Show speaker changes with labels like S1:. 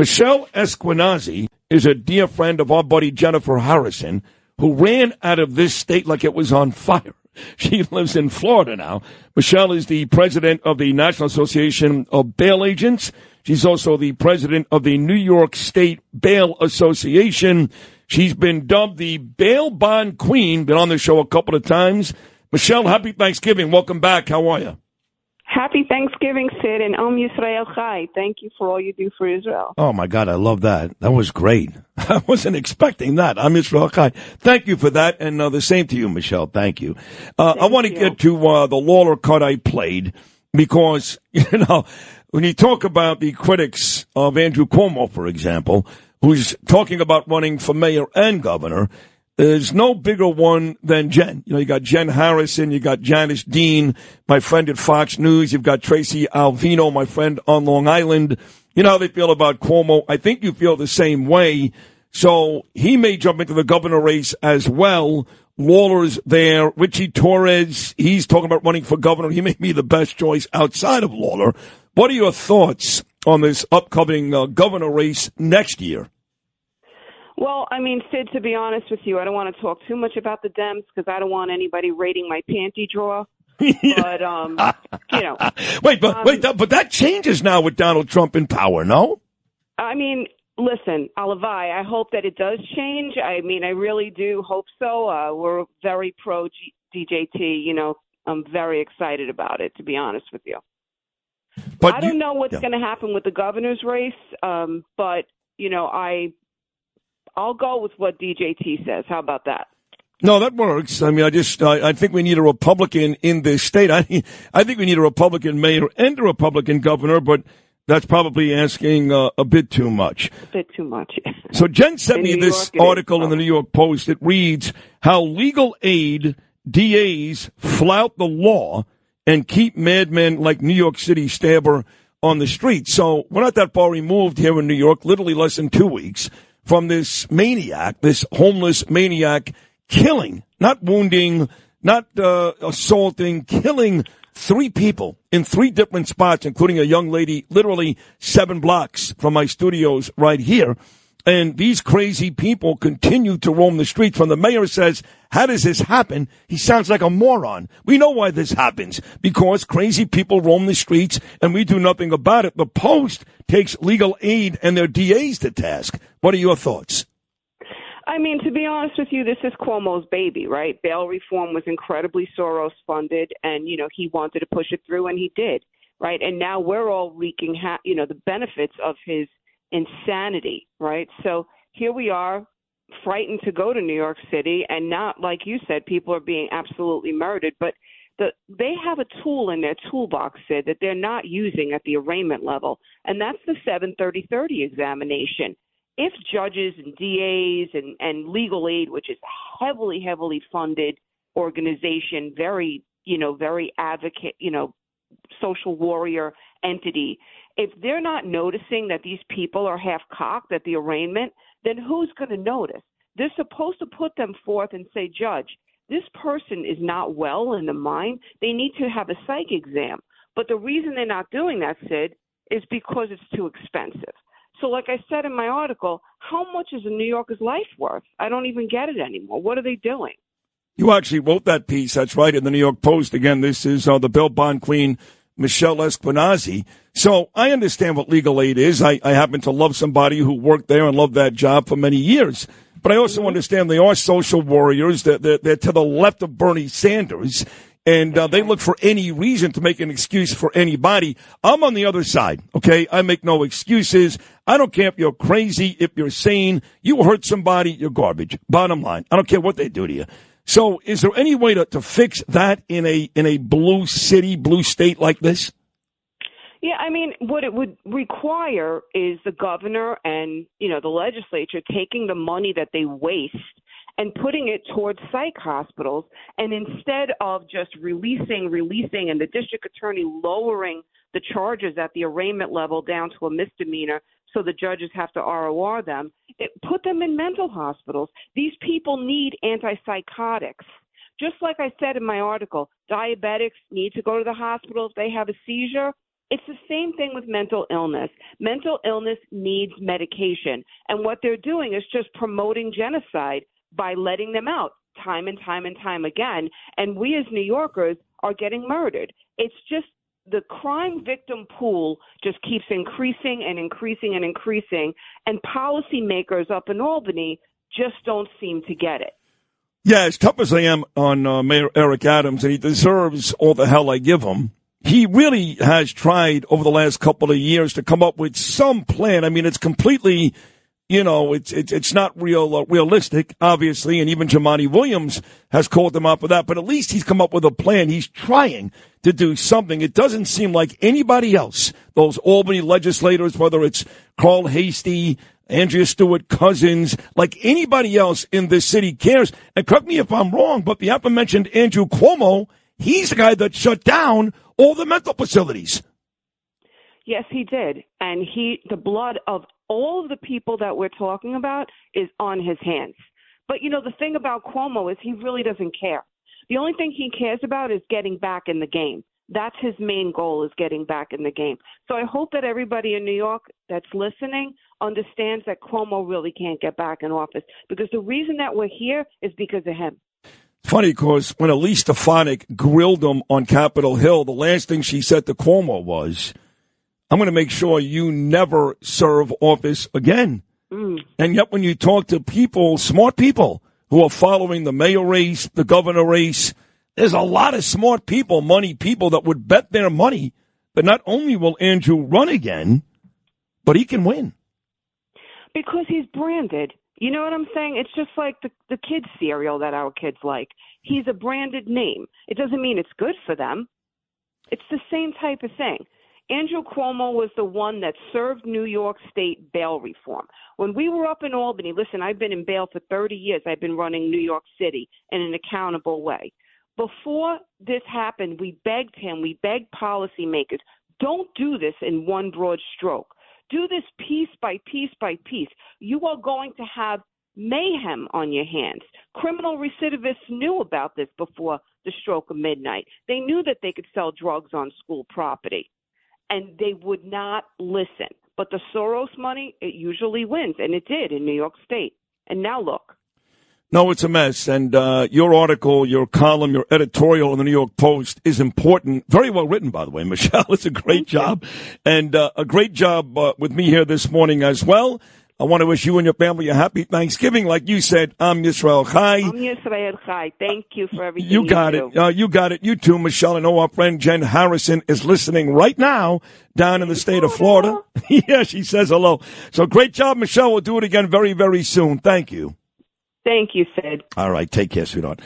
S1: Michelle Esquenazi is a dear friend of our buddy Jennifer Harrison, who ran out of this state like it was on fire. She lives in Florida now. Michelle is the president of the National Association of Bail Agents. She's also the president of the New York State Bail Association. She's been dubbed the Bail Bond Queen, been on the show a couple of times. Michelle, happy Thanksgiving. Welcome back. How are you?
S2: Happy Thanksgiving, Sid, and Yisrael Chai. Thank you for all you do for Israel.
S1: Oh, my God, I love that. That was great. I wasn't expecting that. Yisrael Chai. Thank you for that, and the same to you, Michelle. Thank you. I want to get to the Lawler cut I played because, when you talk about the critics of Andrew Cuomo, for example, who's talking about running for mayor and governor, there's no bigger one than Jen. You got Jen Harrison, you got Janice Dean, my friend at Fox News, you've got Tracy Alvino, my friend on Long Island. You know how they feel about Cuomo. I think you feel the same way. So he may jump into the governor race as well. Lawler's there. Richie Torres, he's talking about running for governor. He may be the best choice outside of Lawler. What are your thoughts on this upcoming governor race next year?
S2: Well, I mean, Sid, to be honest with you, I don't want to talk too much about the Dems because I don't want anybody raiding my panty drawer. But,
S1: But that changes now with Donald Trump in power, no?
S2: I mean, listen, Alavai, I hope that it does change. I mean, I really do hope so. We're very pro-DJT. I'm very excited about it, to be honest with you. But I don't know what's going to happen with the governor's race, but, I'll go with what DJT says. How about that?
S1: No, that works. I mean, I think we need a Republican in this state. I think we need a Republican mayor and a Republican governor, but that's probably asking a bit too much.
S2: A bit too much.
S1: So Jen sent me this article in the New York Post. It reads, how legal aid DAs flout the law and keep madmen like New York City stabber on the street. So we're not that far removed here in New York, literally less than 2 weeks, from this maniac, this homeless maniac killing, not wounding, not assaulting, killing 3 people in 3 different spots, including a young lady literally 7 blocks from my studios right here. And these crazy people continue to roam the streets. When the mayor says, how does this happen? He sounds like a moron. We know why this happens, because crazy people roam the streets and we do nothing about it. The Post takes legal aid and their DAs to task. What are your thoughts?
S2: I mean, to be honest with you, this is Cuomo's baby, right? Bail reform was incredibly Soros funded and, he wanted to push it through and he did, right? And now we're all reaping, the benefits of his insanity, right? So here we are, frightened to go to New York City, and not, like you said, people are being absolutely murdered, but they have a tool in their toolbox, Sid, that they're not using at the arraignment level, and that's the 730-30 examination. If judges and DAs and legal aid, which is a heavily funded organization, very advocate, social warrior entity, if they're not noticing that these people are half-cocked at the arraignment, then who's going to notice? They're supposed to put them forth and say, Judge, this person is not well in the mind. They need to have a psych exam. But the reason they're not doing that, Sid, is because it's too expensive. So like I said in my article, how much is a New Yorker's life worth? I don't even get it anymore. What are they doing?
S1: You actually wrote that piece, that's right, in the New York Post. Again, this is the Bail Bond Queen, Michelle Esquenazi. So I understand what legal aid is. I happen to love somebody who worked there and loved that job for many years. But I also understand they are social warriors. They're to the left of Bernie Sanders. And they look for any reason to make an excuse for anybody. I'm on the other side, okay? I make no excuses. I don't care if you're crazy, if you're sane. You hurt somebody, you're garbage. Bottom line. I don't care what they do to you. So is there any way to fix that in a blue city, blue state like this?
S2: Yeah, I mean, what it would require is the governor and, the legislature taking the money that they waste and putting it towards psych hospitals. And instead of just releasing, and the district attorney lowering the charges at the arraignment level down to a misdemeanor so the judges have to ROR them, put them in mental hospitals. These people need antipsychotics. Just like I said in my article, diabetics need to go to the hospital if they have a seizure. It's the same thing with mental illness. Mental illness needs medication. And what they're doing is just promoting genocide by letting them out time and time and time again. And we as New Yorkers are getting murdered. It's just the crime victim pool just keeps increasing and increasing and increasing. And policymakers up in Albany just don't seem to get it.
S1: Yeah, as tough as I am on Mayor Eric Adams, and he deserves all the hell I give him, he really has tried over the last couple of years to come up with some plan. I mean, it's completely, it's not realistic, obviously, and even Jumaane Williams has called him out for that, but at least he's come up with a plan. He's trying to do something. It doesn't seem like anybody else, those Albany legislators, whether it's Carl Hasty, Andrea Stewart-Cousins, like anybody else in this city cares. And correct me if I'm wrong, but the aforementioned Andrew Cuomo, he's the guy that shut down all the mental facilities.
S2: Yes, he did. And the blood of all of the people that we're talking about is on his hands. But, the thing about Cuomo is he really doesn't care. The only thing he cares about is getting back in the game. That's his main goal, is getting back in the game. So I hope that everybody in New York that's listening understands that Cuomo really can't get back in office, because the reason that we're here is because of him.
S1: Funny, because when Elise Stefanik grilled him on Capitol Hill, the last thing she said to Cuomo was, I'm going to make sure you never serve office again. And yet when you talk to people, smart people, who are following the mayor race, the governor race, there's a lot of smart people, money people that would bet their money that not only will Andrew run again, but he can win.
S2: Because he's branded. You know what I'm saying? It's just like the kids' cereal that our kids like. He's a branded name. It doesn't mean it's good for them. It's the same type of thing. Andrew Cuomo was the one that served New York State bail reform. When we were up in Albany, listen, I've been in bail for 30 years. I've been running New York City in an accountable way. Before this happened, we begged him, we begged policymakers, don't do this in one broad stroke. Do this piece by piece by piece. You are going to have mayhem on your hands. Criminal recidivists knew about this before the stroke of midnight. They knew that they could sell drugs on school property, and they would not listen. But the Soros money, it usually wins, and it did in New York State. And now look.
S1: No, it's a mess. And your article, your column, your editorial in the New York Post is important. Very well written, by the way, Michelle. It's a great job. And a great job with me here this morning as well. I want to wish you and your family a happy Thanksgiving. Like you said, I'm Yisrael Chai.
S2: I'm Yisrael Chai. Thank you for everything
S1: you got it. You got it. You too, Michelle. I know our friend Jen Harrison is listening right now down in the state of Florida. Yeah, she says hello. So great job, Michelle. We'll do it again very, very soon. Thank you.
S2: Thank you, Sid.
S1: All right. Take care, sweetheart.